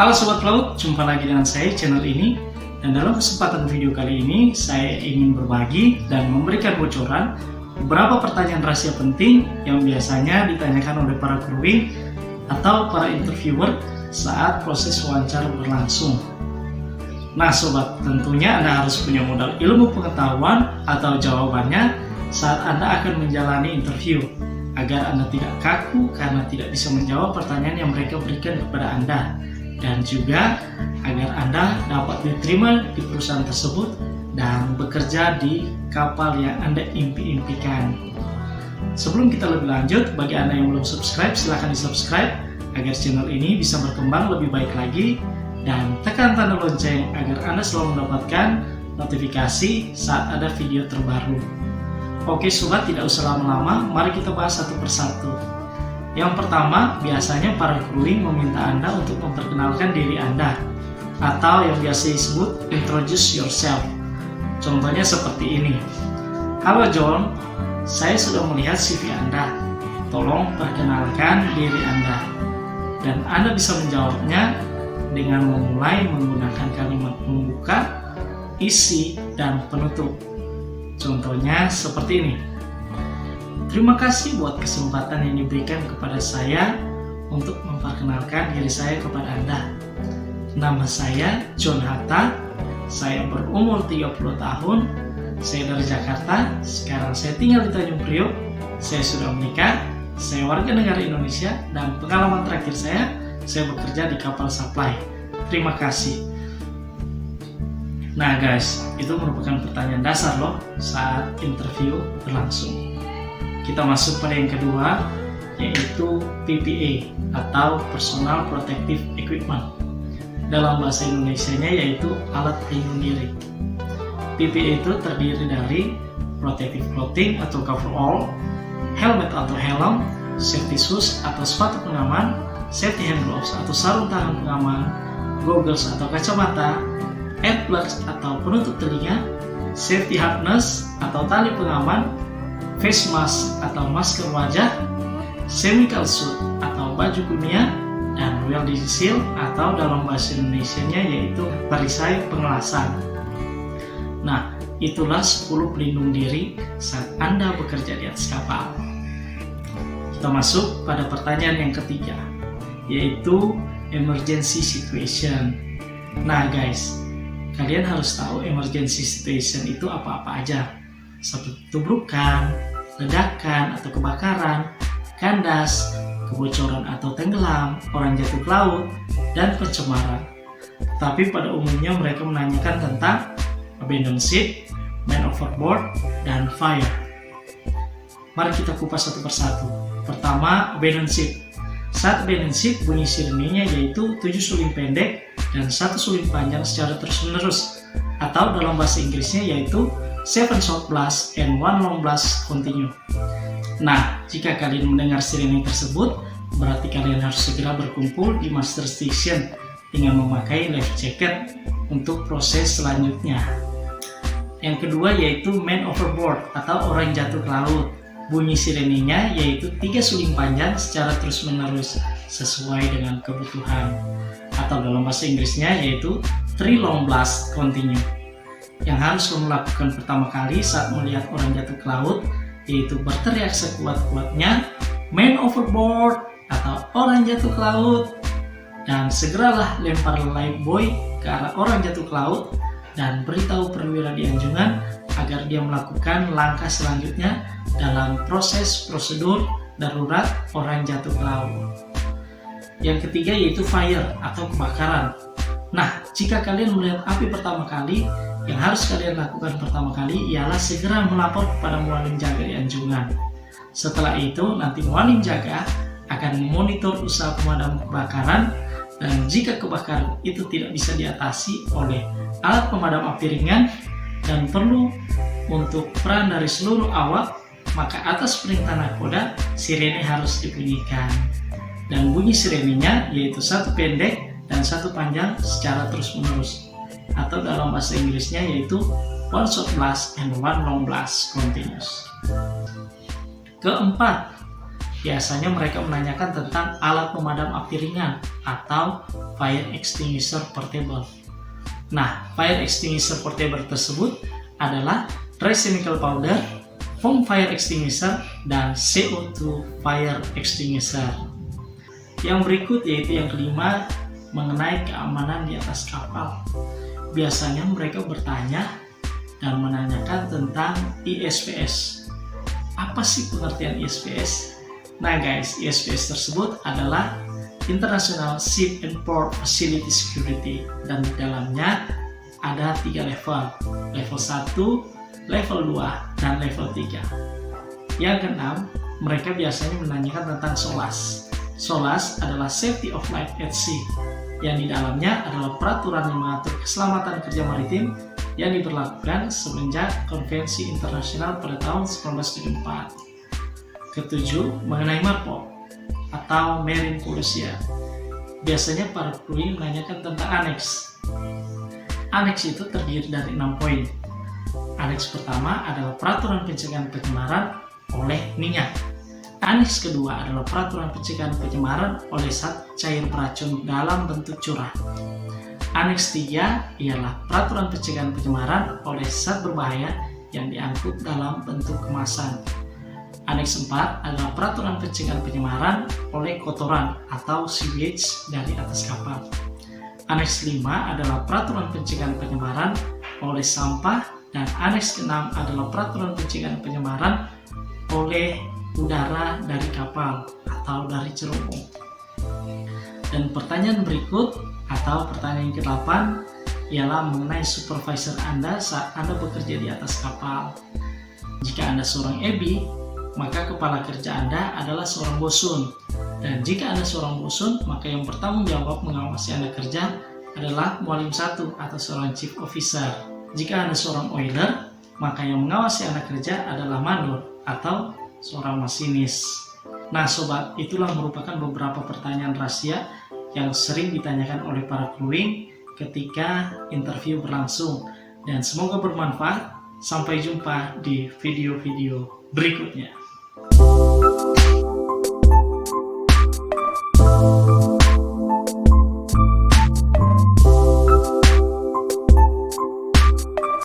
Halo Sobat Pelaut, jumpa lagi dengan saya channel ini. Dan dalam kesempatan video kali ini, saya ingin berbagi dan memberikan bocoran beberapa pertanyaan rahasia penting yang biasanya ditanyakan oleh para crewing atau para interviewer saat proses wawancara berlangsung. Nah Sobat, tentunya Anda harus punya modal ilmu pengetahuan atau jawabannya saat Anda akan menjalani interview, agar Anda tidak kaku karena tidak bisa menjawab pertanyaan yang mereka berikan kepada Anda, dan juga agar Anda dapat diterima di perusahaan tersebut dan bekerja di kapal yang Anda impi-impikan. Sebelum kita lebih lanjut, bagi Anda yang belum subscribe, silahkan di-subscribe agar channel ini bisa berkembang lebih baik lagi, dan tekan tanda lonceng agar Anda selalu mendapatkan notifikasi saat ada video terbaru. Oke Sobat, tidak usah lama-lama, mari kita bahas satu persatu. Yang pertama, biasanya para crewing meminta Anda untuk memperkenalkan diri Anda, atau yang biasa disebut introduce yourself. Contohnya seperti ini. Halo John, saya sudah melihat CV Anda. Tolong perkenalkan diri Anda. Dan Anda bisa menjawabnya dengan memulai menggunakan kalimat pembuka, isi, dan penutup. Contohnya seperti ini. Terima kasih buat kesempatan yang diberikan kepada saya untuk memperkenalkan diri saya kepada Anda. Nama saya John Hatta, saya berumur 30 tahun, saya dari Jakarta, sekarang saya tinggal di Tanjung Priok, saya sudah menikah, saya warga negara Indonesia, dan pengalaman terakhir saya bekerja di kapal supply. Terima kasih. Nah guys, itu merupakan pertanyaan dasar loh saat interview berlangsung. Kita masuk pada yang kedua, yaitu PPE atau Personal Protective Equipment. Dalam bahasa Indonesianya yaitu alat pelindung diri. PPE itu terdiri dari protective clothing atau coverall, helmet atau helm, safety shoes atau sepatu pengaman, safety hand gloves atau sarung tangan pengaman, goggles atau kacamata, earplugs atau penutup telinga, safety harness atau tali pengaman, face mask atau masker wajah, chemical suit atau baju kimia, dan welding seal atau dalam bahasa Indonesianya yaitu perisai pengelasan. Nah, itulah 10 pelindung diri saat Anda bekerja di atas kapal. Kita masuk pada pertanyaan yang ketiga, yaitu emergency situation. Nah guys, kalian harus tahu emergency situation itu apa-apa aja, seperti tubrukan, ledakan atau kebakaran, kandas, kebocoran atau tenggelam, orang jatuh ke laut, dan pencemaran. Tapi pada umumnya mereka menanyakan tentang abandoned ship, man overboard, dan fire. Mari kita kupas satu persatu. Pertama, abandoned ship. Saat abandoned ship, bunyi sirenenya yaitu 7 suling pendek dan 1 suling panjang secara terus-menerus, atau dalam bahasa Inggrisnya yaitu 7 short blast and 1 long blast continue. Nah, jika kalian mendengar sirene tersebut, berarti kalian harus segera berkumpul di master station dengan memakai life jacket untuk proses selanjutnya. Yang kedua yaitu man overboard atau orang jatuh ke laut. Bunyi sirenenya yaitu 3 suling panjang secara terus-menerus sesuai dengan kebutuhan, atau dalam bahasa Inggrisnya yaitu 3 long blast continue. Yang harus kamu lakukan pertama kali saat melihat orang jatuh ke laut yaitu berteriak sekuat-kuatnya man overboard atau orang jatuh ke laut, dan segeralah lempar lifebuoy ke arah orang jatuh ke laut dan beritahu perwira di anjungan agar dia melakukan langkah selanjutnya dalam proses prosedur darurat orang jatuh ke laut. Yang ketiga yaitu fire atau kebakaran. Nah, jika kalian melihat api pertama kali, yang harus kalian lakukan pertama kali ialah segera melapor kepada mualim jaga di anjungan. Setelah itu, nanti mualim jaga akan memonitor usaha pemadam kebakaran, dan jika kebakaran itu tidak bisa diatasi oleh alat pemadam api ringan dan perlu untuk peran dari seluruh awak, maka atas perintah nakoda, sirene harus dibunyikan. Dan bunyi sirenenya yaitu 1 pendek dan 1 panjang secara terus-menerus, atau dalam bahasa Inggrisnya yaitu 1 short blast and 1 long blast continuous. Keempat, biasanya mereka menanyakan tentang alat pemadam api ringan atau fire extinguisher portable. Nah, fire extinguisher portable tersebut adalah dry chemical powder, foam fire extinguisher, dan CO2 fire extinguisher. Yang berikut yaitu yang kelima, mengenai keamanan di atas kapal. Biasanya mereka bertanya dan menanyakan tentang ISPS. Apa sih pengertian ISPS? Nah guys, ISPS tersebut adalah International Ship and Port Facility Security, dan di dalamnya ada 3 level. Level 1, level 2, dan level 3. Yang keenam, mereka biasanya menanyakan tentang SOLAS. SOLAS adalah Safety of Life at Sea, yang di dalamnya adalah peraturan yang mengatur keselamatan kerja maritim yang diberlakukan semenjak Konvensi Internasional pada tahun 1974. Ketujuh, mengenai MARPOL atau Marine Policy. Biasanya para kru menanyakan tentang aneks. Aneks itu terdiri dari 6 poin. Aneks pertama adalah peraturan pencegahan pencemaran oleh minyak. Aneks kedua adalah peraturan pencegahan pencemaran oleh zat cair beracun dalam bentuk curah. Aneks 3 ialah peraturan pencegahan pencemaran oleh zat berbahaya yang diangkut dalam bentuk kemasan. Aneks 4 adalah peraturan pencegahan pencemaran oleh kotoran atau sewage dari atas kapal. Aneks 5 adalah peraturan pencegahan pencemaran oleh sampah, dan aneks 6 adalah peraturan pencegahan pencemaran oleh udara dari kapal atau dari cerobong. Dan pertanyaan berikut atau pertanyaan ke-8 ialah mengenai supervisor Anda saat Anda bekerja di atas kapal. Jika Anda seorang EBI, maka kepala kerja Anda adalah seorang bosun. Dan jika Anda seorang bosun, maka yang bertanggung jawab mengawasi Anda kerja adalah mualim 1 atau seorang chief officer. Jika Anda seorang oiler, maka yang mengawasi Anda kerja adalah mandor atau seorang masinis. Nah sobat, itulah merupakan beberapa pertanyaan rahasia yang sering ditanyakan oleh para crewing ketika interview berlangsung. Dan semoga bermanfaat. Sampai jumpa di video-video berikutnya.